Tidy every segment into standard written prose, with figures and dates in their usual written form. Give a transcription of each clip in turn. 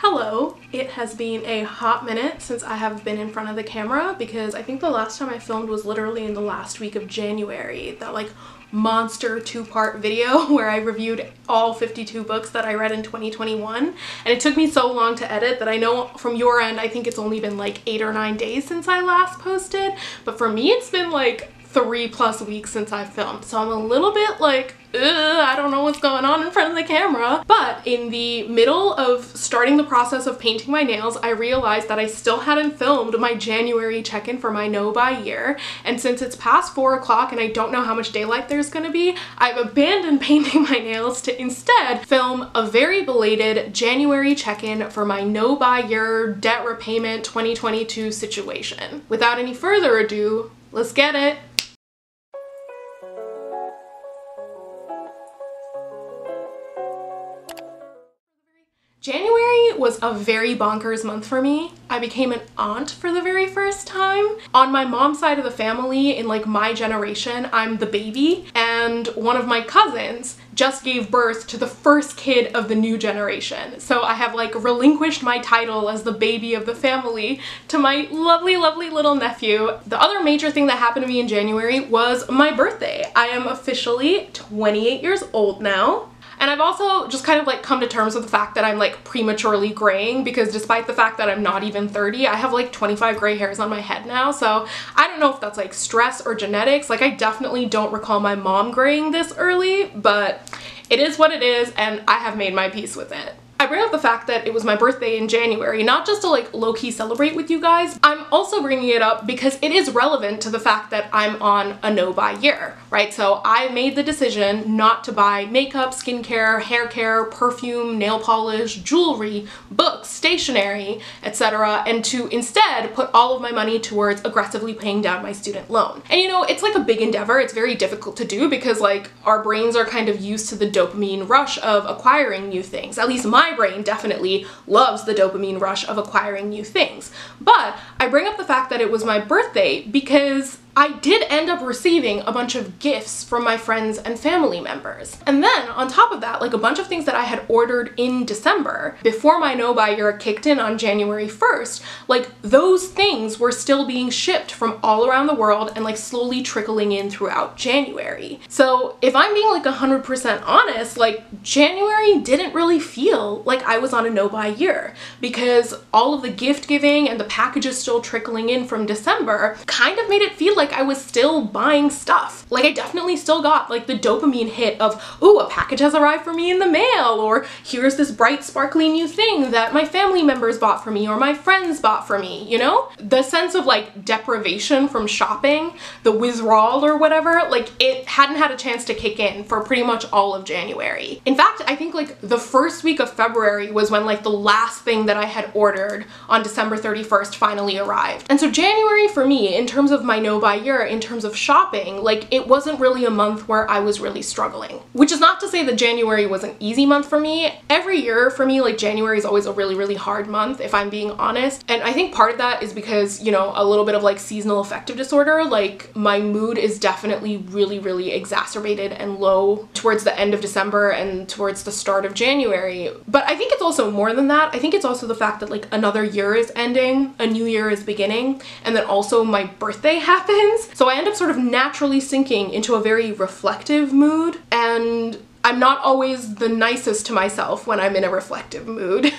Hello! It has been a hot minute since I have been in front of the camera because I think the last time I filmed was literally in the last week of January. That like monster two-part video where I reviewed all 52 books that I read in 2021, and it took me so long to edit that I know from your end I think it's only been like 8 or 9 days since I last posted, but for me it's been like 3+ weeks since I filmed, so I'm a little bit like, I don't know what's going on in front of the camera. But in the middle of starting the process of painting my nails, I realized that I still hadn't filmed my January check-in for my no buy year, and since it's past 4 o'clock and I don't know how much daylight there's gonna be, I've abandoned painting my nails to instead film a very belated January check-in for my no buy year debt repayment 2022 situation. Without any further ado, let's get it! January was a very bonkers month for me. I became an aunt for the very first time. On my mom's side of the family, in like my generation, I'm the baby, and one of my cousins just gave birth to the first kid of the new generation. So I have like relinquished my title as the baby of the family to my lovely, lovely little nephew. The other major thing that happened to me in January was my birthday. I am officially 28 years old now. And I've also just kind of like come to terms with the fact that I'm like prematurely graying, because despite the fact that I'm not even 30, I have like 25 gray hairs on my head now. So I don't know if that's like stress or genetics. Like I definitely don't recall my mom graying this early, but it is what it is, and I have made my peace with it. I bring up the fact that it was my birthday in January, not just to like low-key celebrate with you guys. I'm also bringing it up because it is relevant to the fact that I'm on a no-buy year, right? So I made the decision not to buy makeup, skincare, hair care, perfume, nail polish, jewelry, books, stationery, etc., and to instead put all of my money towards aggressively paying down my student loan. And you know, it's like a big endeavor. It's very difficult to do because like our brains are kind of used to the dopamine rush of acquiring new things. At least my brain definitely loves the dopamine rush of acquiring new things. But I bring up the fact that it was my birthday because I did end up receiving a bunch of gifts from my friends and family members. And then on top of that, like a bunch of things that I had ordered in December before my no-buy year kicked in on January 1st, like those things were still being shipped from all around the world and like slowly trickling in throughout January. So if I'm being like 100% honest, like January didn't really feel like I was on a no-buy year, because all of the gift giving and the packages still trickling in from December kind of made it feel like I was still buying stuff. Like I definitely still got like the dopamine hit of, ooh, a package has arrived for me in the mail, or here's this bright sparkly new thing that my family members bought for me or my friends bought for me, you know? The sense of like deprivation from shopping, the withdrawal or whatever, like it hadn't had a chance to kick in for pretty much all of January. In fact, I think like the first week of February was when like the last thing that I had ordered on December 31st finally arrived. And so January for me, in terms of my no-buy year, in terms of shopping, like it wasn't really a month where I was really struggling. Which is not to say that January was an easy month for me. Every year for me, like January is always a really, really hard month, if I'm being honest. And I think part of that is because, you know, a little bit of like seasonal affective disorder, like my mood is definitely really, really exacerbated and low towards the end of December and towards the start of January. But I think it's also more than that. I think it's also the fact that like another year is ending, a new year is beginning, and then also my birthday happens. So I end up sort of naturally sinking into a very reflective mood, and I'm not always the nicest to myself when I'm in a reflective mood.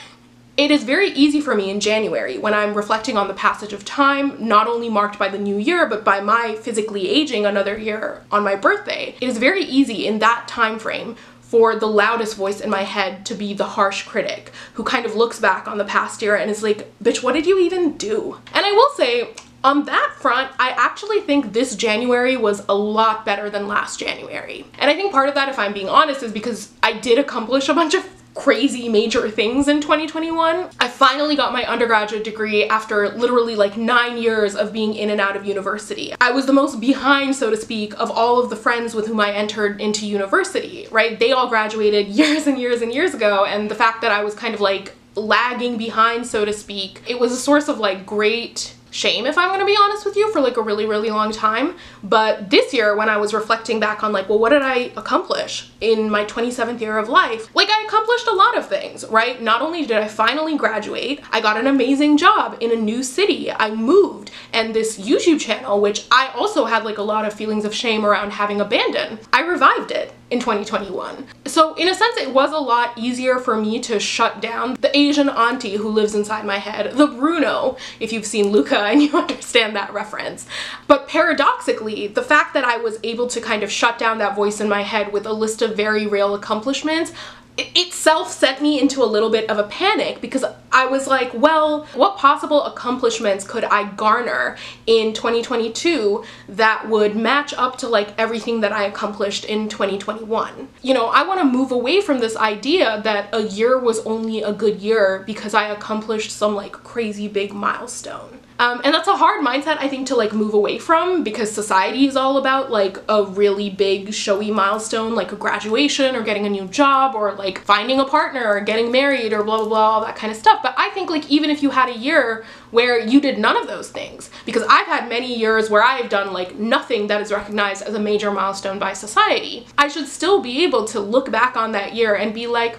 It is very easy for me in January, when I'm reflecting on the passage of time, not only marked by the new year, but by my physically aging another year on my birthday. It is very easy in that time frame for the loudest voice in my head to be the harsh critic who kind of looks back on the past year and is like, bitch, what did you even do? And I will say, on that front, I actually think this January was a lot better than last January. And I think part of that, if I'm being honest, is because I did accomplish a bunch of crazy major things in 2021. I finally got my undergraduate degree after literally like 9 years of being in and out of university. I was the most behind, so to speak, of all of the friends with whom I entered into university, right? They all graduated years and years and years ago, and the fact that I was kind of like lagging behind, so to speak, it was a source of like great shame, if I'm gonna be honest with you, for like a really, really long time. But this year, when I was reflecting back on like, well, what did I accomplish in my 27th year of life? Like, I accomplished a lot of things, right? Not only did I finally graduate, I got an amazing job in a new city, I moved, and this YouTube channel, which I also had like a lot of feelings of shame around having abandoned, I revived it in 2021. So in a sense, it was a lot easier for me to shut down the Asian auntie who lives inside my head, the Bruno, if you've seen Luca and you understand that reference. But paradoxically, the fact that I was able to kind of shut down that voice in my head with a list of very real accomplishments, it itself sent me into a little bit of a panic, because I was like, well, what possible accomplishments could I garner in 2022 that would match up to like everything that I accomplished in 2021? You know, I want to move away from this idea that a year was only a good year because I accomplished some like crazy big milestone. And that's a hard mindset, I think, to like move away from, because society is all about like a really big showy milestone, like a graduation or getting a new job or like finding a partner or getting married or blah, blah, blah, all that kind of stuff. But I think like even if you had a year where you did none of those things, because I've had many years where I've done like nothing that is recognized as a major milestone by society, I should still be able to look back on that year and be like,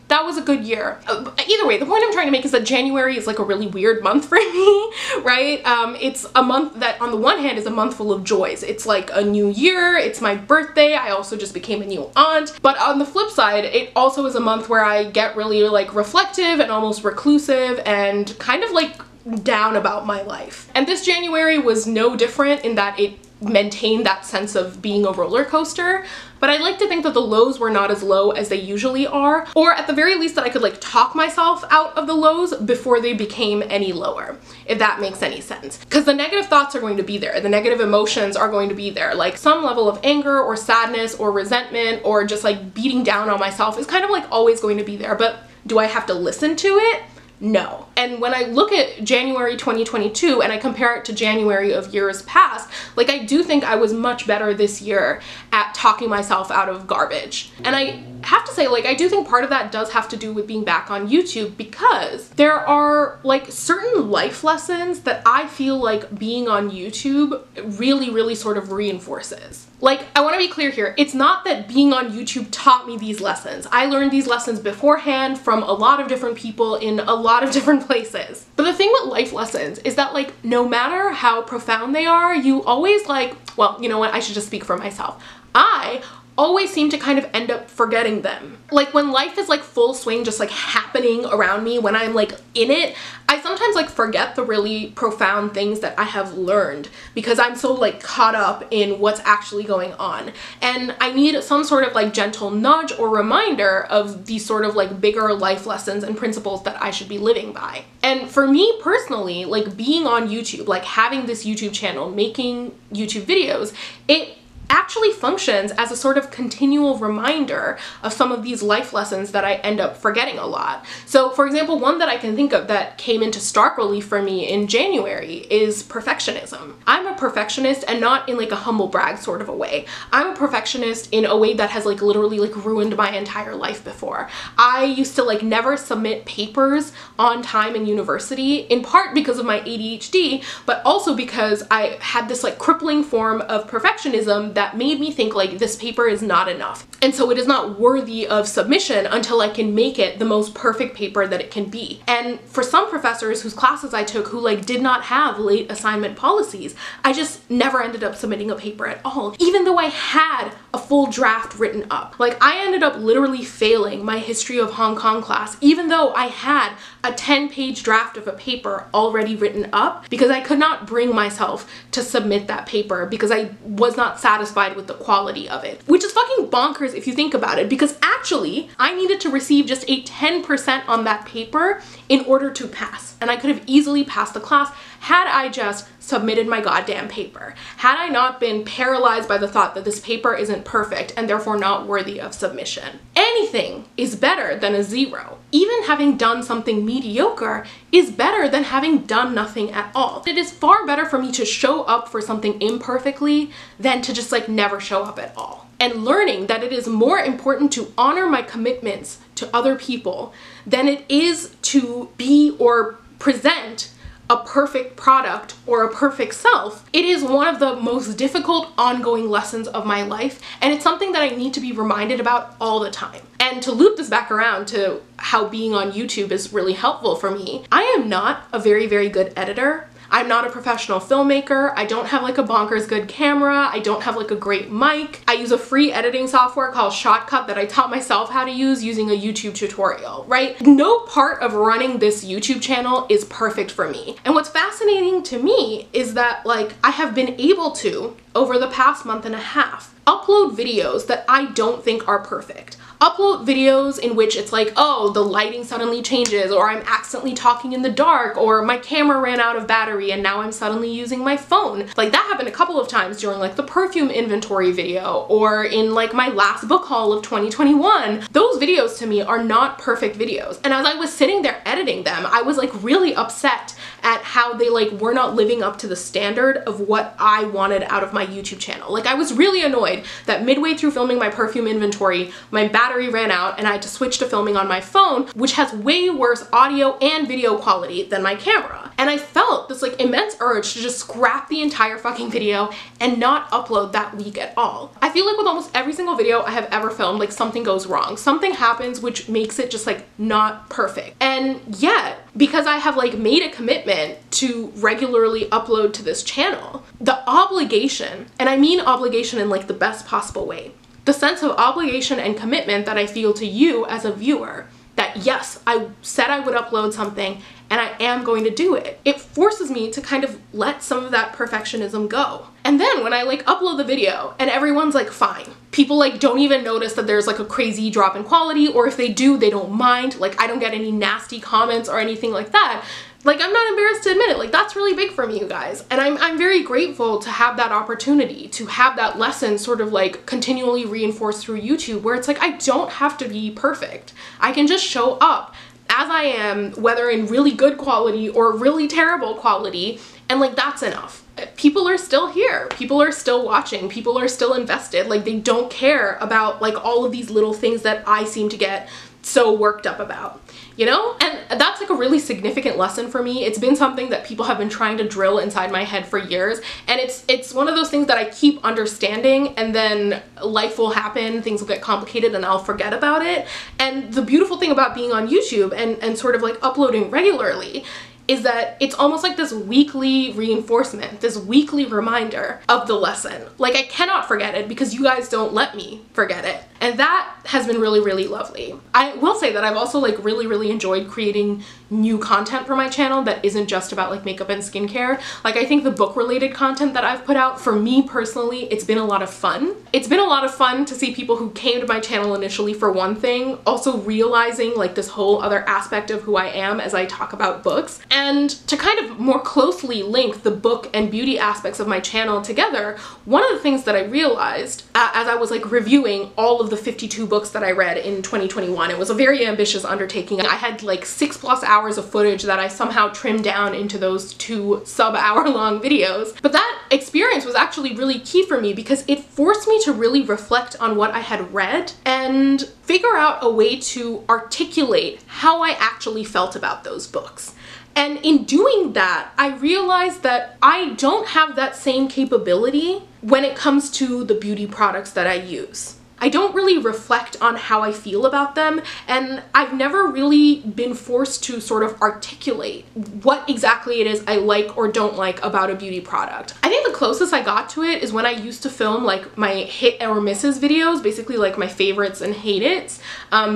that was a good year. Either way, the point I'm trying to make is that January is like a really weird month for me, right? It's a month that on the one hand is a month full of joys. It's like a new year, it's my birthday, I also just became a new aunt. But on the flip side, it also is a month where I get really like reflective and almost reclusive and kind of like down about my life. And this January was no different in that it maintained that sense of being a roller coaster, but I like to think that the lows were not as low as they usually are, or at the very least that I could like talk myself out of the lows before they became any lower, if that makes any sense. Because the negative thoughts are going to be there, the negative emotions are going to be there, like some level of anger or sadness or resentment or just like beating down on myself is kind of like always going to be there. But do I have to listen to it? No. And when I look at January 2022 and I compare it to January of years past, like I do think I was much better this year at talking myself out of garbage. And I have to say, like, I do think part of that does have to do with being back on YouTube, because there are like certain life lessons that I feel like being on YouTube really, really sort of reinforces. Like, I want to be clear here, it's not that being on YouTube taught me these lessons. I learned these lessons beforehand from a lot of different people in a lot of different places. But the thing with life lessons is that like, no matter how profound they are, you always like, well, you know what, I should just speak for myself. I always seem to kind of end up forgetting them. Like when life is like full swing, just like happening around me, when I'm like in it, I sometimes like forget the really profound things that I have learned because I'm so like caught up in what's actually going on. And I need some sort of like gentle nudge or reminder of these sort of like bigger life lessons and principles that I should be living by. And for me personally, like being on YouTube, like having this YouTube channel, making YouTube videos, it actually functions as a sort of continual reminder of some of these life lessons that I end up forgetting a lot. So for example, one that I can think of that came into stark relief for me in January is perfectionism. I'm a perfectionist, and not in like a humble brag sort of a way. I'm a perfectionist in a way that has like literally like ruined my entire life before. I used to like never submit papers on time in university, in part because of my ADHD, but also because I had this like crippling form of perfectionism that made me think like this paper is not enough. And so it is not worthy of submission until I can make it the most perfect paper that it can be. And for some professors whose classes I took who like did not have late assignment policies, I just never ended up submitting a paper at all, even though I had a full draft written up. Like I ended up literally failing my history of Hong Kong class, even though I had a 10-page draft of a paper already written up, because I could not bring myself to submit that paper because I was not satisfied with the quality of it, which is fucking bonkers if you think about it, because actually I needed to receive just a 10% on that paper in order to pass. And I could have easily passed the class had I just submitted my goddamn paper. Had I not been paralyzed by the thought that this paper isn't perfect and therefore not worthy of submission. Anything is better than a 0. Even having done something mediocre is better than having done nothing at all. It is far better for me to show up for something imperfectly than to just like never show up at all. And learning that it is more important to honor my commitments to other people than it is to be or present a perfect product or a perfect self, it is one of the most difficult ongoing lessons of my life, and it's something that I need to be reminded about all the time. And to loop this back around to how being on YouTube is really helpful for me, I am not a very, very good editor. I'm not a professional filmmaker. I don't have like a bonkers good camera. I don't have like a great mic. I use a free editing software called Shotcut that I taught myself how to use using a YouTube tutorial, right? No part of running this YouTube channel is perfect for me. And what's fascinating to me is that like I have been able to, over the past month and a half, upload videos that I don't think are perfect. Upload videos in which it's like, oh, the lighting suddenly changes, or I'm accidentally talking in the dark, or my camera ran out of battery and now I'm suddenly using my phone. Like that happened a couple of times during like the perfume inventory video, or in like my last book haul of 2021. Those videos to me are not perfect videos. And as I was sitting there editing them, I was like really upset at how they like were not living up to the standard of what I wanted out of my YouTube channel. Like I was really annoyed that midway through filming my perfume inventory, my battery ran out and I had to switch to filming on my phone, which has way worse audio and video quality than my camera. And I felt this like immense urge to just scrap the entire fucking video and not upload that week at all. I feel like with almost every single video I have ever filmed, like something goes wrong. Something happens which makes it just like not perfect. And yet, because I have like made a commitment to regularly upload to this channel, the obligation, and I mean obligation in like the best possible way, the sense of obligation and commitment that I feel to you as a viewer, that yes, I said I would upload something and I am going to do it. It forces me to kind of let some of that perfectionism go. And then when I like upload the video and everyone's like fine, people like don't even notice that there's like a crazy drop in quality, or if they do, they don't mind. Like I don't get any nasty comments or anything like that. Like I'm not embarrassed to admit it, like that's really big for me, you guys. And I'm very grateful to have that opportunity, to have that lesson sort of like continually reinforced through YouTube, where it's like I don't have to be perfect. I can just show up as I am, whether in really good quality or really terrible quality, and like that's enough. People are still here, people are still watching, people are still invested. Like they don't care about like all of these little things that I seem to get so worked up about, you know? And that's like a really significant lesson for me. It's been something that people have been trying to drill inside my head for years, and it's one of those things that I keep understanding, and then life will happen, things will get complicated, and I'll forget about it. And the beautiful thing about being on YouTube and sort of like uploading regularly is that it's almost like this weekly reinforcement, this weekly reminder of the lesson. Like I cannot forget it because you guys don't let me forget it. And that has been really, really lovely. I will say that I've also like really, really enjoyed creating new content for my channel that isn't just about like makeup and skincare. Like I think the book related content that I've put out, for me personally, it's been a lot of fun. It's been a lot of fun to see people who came to my channel initially for one thing, also realizing like this whole other aspect of who I am as I talk about books. And to kind of more closely link the book and beauty aspects of my channel together, one of the things that I realized as I was like reviewing all of the 52 books that I read in 2021, it was a very ambitious undertaking. I had like 6+ hours of footage that I somehow trimmed down into those 2 sub-hour long videos. But that experience was actually really key for me because it forced me to really reflect on what I had read and figure out a way to articulate how I actually felt about those books. And in doing that, I realized that I don't have that same capability when it comes to the beauty products that I use. I don't really reflect on how I feel about them, and I've never really been forced to sort of articulate what exactly it is I like or don't like about a beauty product. I think the closest I got to it is when I used to film like my hit or misses videos, basically like my favorites and hate it's,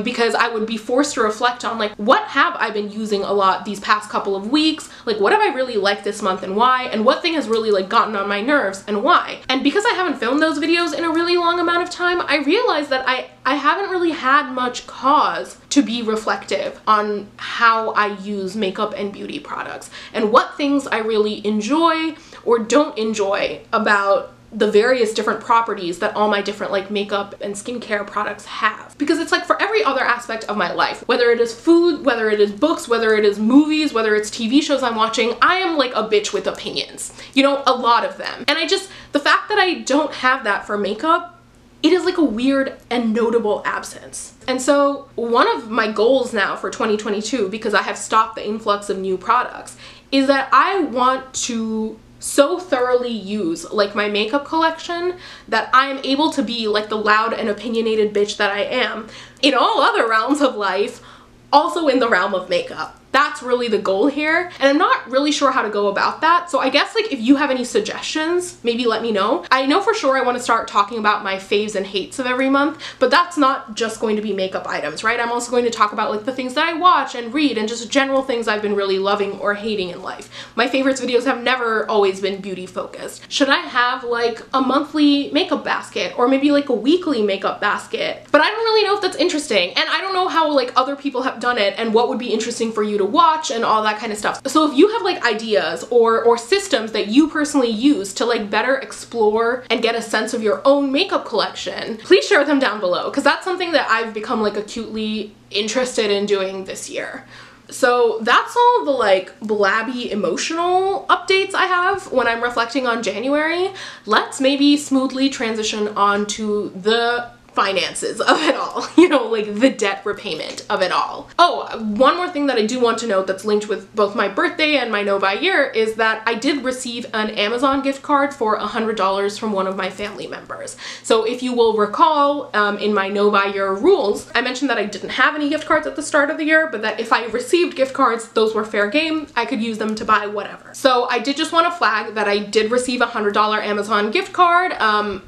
because I would be forced to reflect on like what have I been using a lot these past couple of weeks, like what have I really liked this month and why, and what thing has really like gotten on my nerves and why. And because I haven't filmed those videos in a really long amount of time, I realized that I haven't really had much cause to be reflective on how I use makeup and beauty products and what things I really enjoy or don't enjoy about the various different properties that all my different like makeup and skincare products have. Because it's like for every other aspect of my life, whether it is food, whether it is books, whether it is movies, whether it's TV shows I'm watching, I am like a bitch with opinions, you know, a lot of them. And the fact that I don't have that for makeup it is like a weird and notable absence. And so one of my goals now for 2022, because I have stopped the influx of new products, is that I want to so thoroughly use like my makeup collection that I am able to be like the loud and opinionated bitch that I am in all other realms of life, also in the realm of makeup. That's really the goal here, and I'm not really sure how to go about that. So I guess like if you have any suggestions, maybe let me know. I know for sure I want to start talking about my faves and hates of every month, but that's not just going to be makeup items, right? I'm also going to talk about like the things that I watch and read and just general things I've been really loving or hating in life. My favorites videos have never always been beauty focused. Should I have like a monthly makeup basket or maybe like a weekly makeup basket? But I don't really know if that's interesting, and I don't know how like other people have done it and what would be interesting for you to watch and all that kind of stuff. So if you have like ideas or systems that you personally use to like better explore and get a sense of your own makeup collection, please share them down below, because that's something that I've become like acutely interested in doing this year. So that's all the like blabby emotional updates I have when I'm reflecting on January. Let's maybe smoothly transition on to the finances of it all, you know, like the debt repayment of it all. Oh, one more thing that I do want to note that's linked with both my birthday and my no-buy year is that I did receive an Amazon gift card for $100 from one of my family members. So if you will recall, in my no-buy year rules, I mentioned that I didn't have any gift cards at the start of the year, but that if I received gift cards, those were fair game. I could use them to buy whatever. So I did just want to flag that I did receive a $100 Amazon gift card.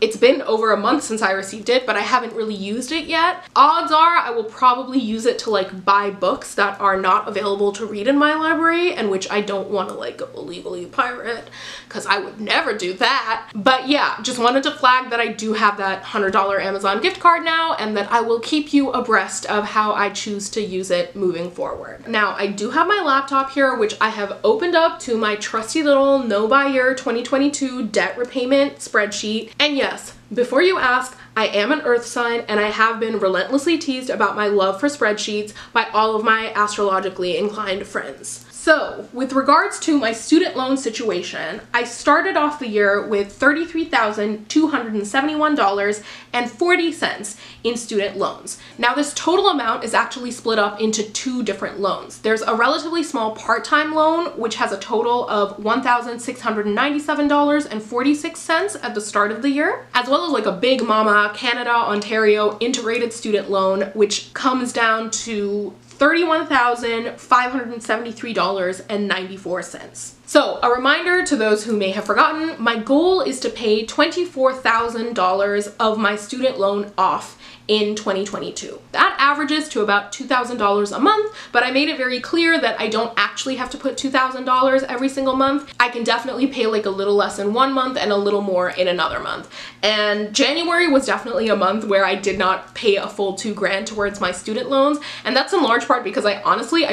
It's been over a month since I received it, but I haven't really used it yet. Odds are I will probably use it to like buy books that are not available to read in my library and which I don't want to like illegally pirate, because I would never do that. But yeah, just wanted to flag that I do have that $100 Amazon gift card now, and that I will keep you abreast of how I choose to use it moving forward. Now, I do have my laptop here, which I have opened up to my trusty little no buy year 2022 debt repayment spreadsheet. And yes, before you ask, I am an earth sign, and I have been relentlessly teased about my love for spreadsheets by all of my astrologically inclined friends. So with regards to my student loan situation, I started off the year with $33,271.40 in student loans. Now this total amount is actually split up into two different loans. There's a relatively small part-time loan, which has a total of $1,697.46 at the start of the year, as well as like a Big Mama Canada, Ontario integrated student loan, which comes down to $31,573.94. So a reminder to those who may have forgotten, my goal is to pay $24,000 of my student loan off in 2022. That averages to about $2,000 a month, but I made it very clear that I don't actually have to put $2,000 every single month. I can definitely pay like a little less in one month and a little more in another month. And January was definitely a month where I did not pay a full $2,000 towards my student loans, and that's in large part because I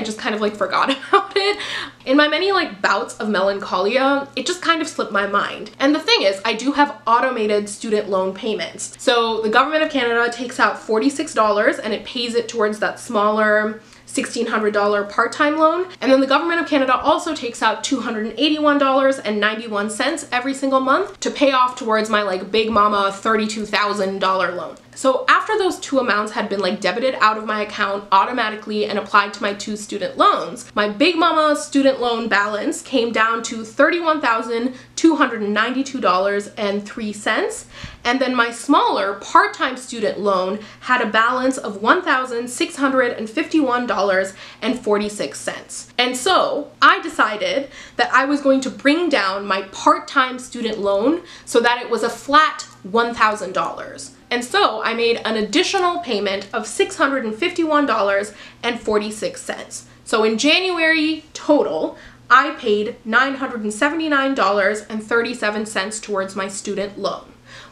just kind of like forgot about it. In my many like bouts of melancholia, it just kind of slipped my mind. And the thing is, I do have automated student loan payments. So the government of Canada takes out $46 and it pays it towards that smaller $1,600 part-time loan. And then the government of Canada also takes out $281.91 every single month to pay off towards my like Big Mama $32,000 loan. So after those two amounts had been like debited out of my account automatically and applied to my two student loans, my Big Mama student loan balance came down to $31,292.03. And then my smaller part-time student loan had a balance of $1,651.46. And so I decided that I was going to bring down my part-time student loan so that it was a flat $1,000. And so I made an additional payment of $651.46. So in January total, I paid $979.37 towards my student loan.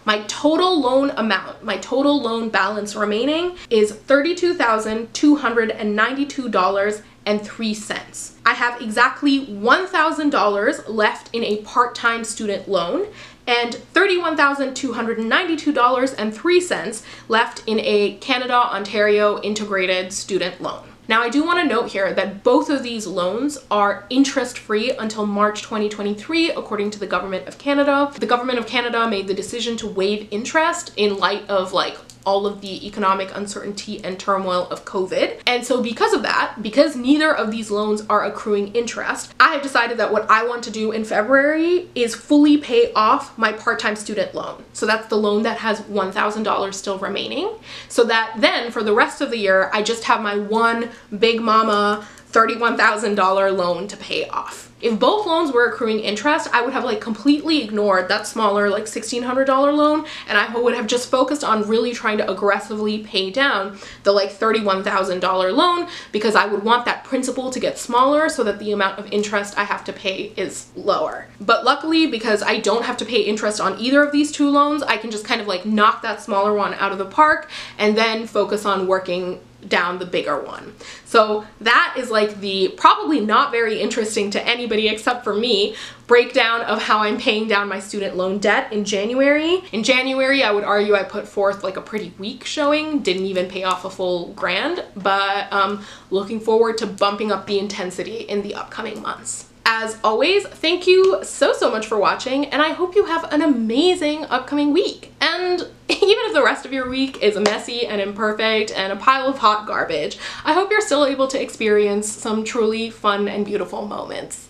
My total loan amount, my total loan balance remaining is $32,292.03. I have exactly $1,000 left in a part-time student loan and $31,292.03 left in a Canada, Ontario integrated student loan. Now, I do want to note here that both of these loans are interest-free until March 2023, according to the Government of Canada. The Government of Canada made the decision to waive interest in light of like all of the economic uncertainty and turmoil of COVID. And so because of that, because neither of these loans are accruing interest, I have decided that what I want to do in February is fully pay off my part-time student loan. So that's the loan that has $1,000 still remaining. So that then for the rest of the year, I just have my one big mama $31,000 loan to pay off. If both loans were accruing interest, I would have like completely ignored that smaller like $1,600 loan, and I would have just focused on really trying to aggressively pay down the like $31,000 loan, because I would want that principal to get smaller so that the amount of interest I have to pay is lower. But luckily, because I don't have to pay interest on either of these two loans, I can just kind of like knock that smaller one out of the park and then focus on working down the bigger one. So that is like the probably not very interesting to anybody except for me breakdown of how I'm paying down my student loan debt in January. In January, I would argue I put forth like a pretty weak showing, didn't even pay off a full grand, but looking forward to bumping up the intensity in the upcoming months. As always, thank you so much for watching, and I hope you have an amazing upcoming week. And even if the rest of your week is messy and imperfect and a pile of hot garbage, I hope you're still able to experience some truly fun and beautiful moments.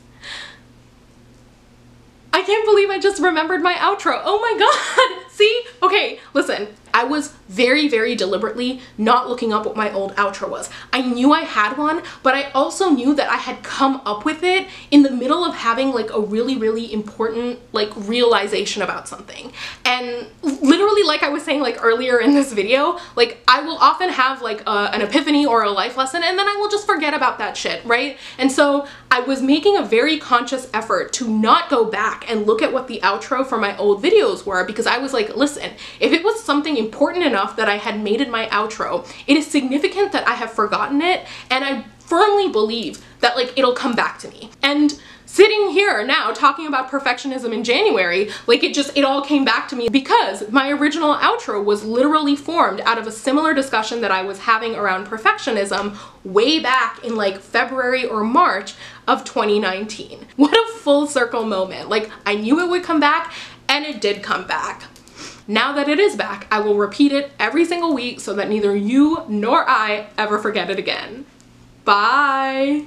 I can't believe I just remembered my outro. Oh my god! See? Okay, listen. I was very deliberately not looking up what my old outro was. I knew I had one, but I also knew that I had come up with it in the middle of having like a really important like realization about something. And literally, like I was saying like earlier in this video, like I will often have like an epiphany or a life lesson, and then I will just forget about that shit, right? And so I was making a very conscious effort to not go back and look at what the outro for my old videos were, because I was like, listen, if it was something important enough that I had made it my outro, it is significant that I have forgotten it, and I firmly believe that like it'll come back to me. And sitting here now talking about perfectionism in January, like it all came back to me because my original outro was literally formed out of a similar discussion that I was having around perfectionism way back in like February or March of 2019. What a full circle moment. Like I knew it would come back, and it did come back. Now that it is back, I will repeat it every single week so that neither you nor I ever forget it again. Bye!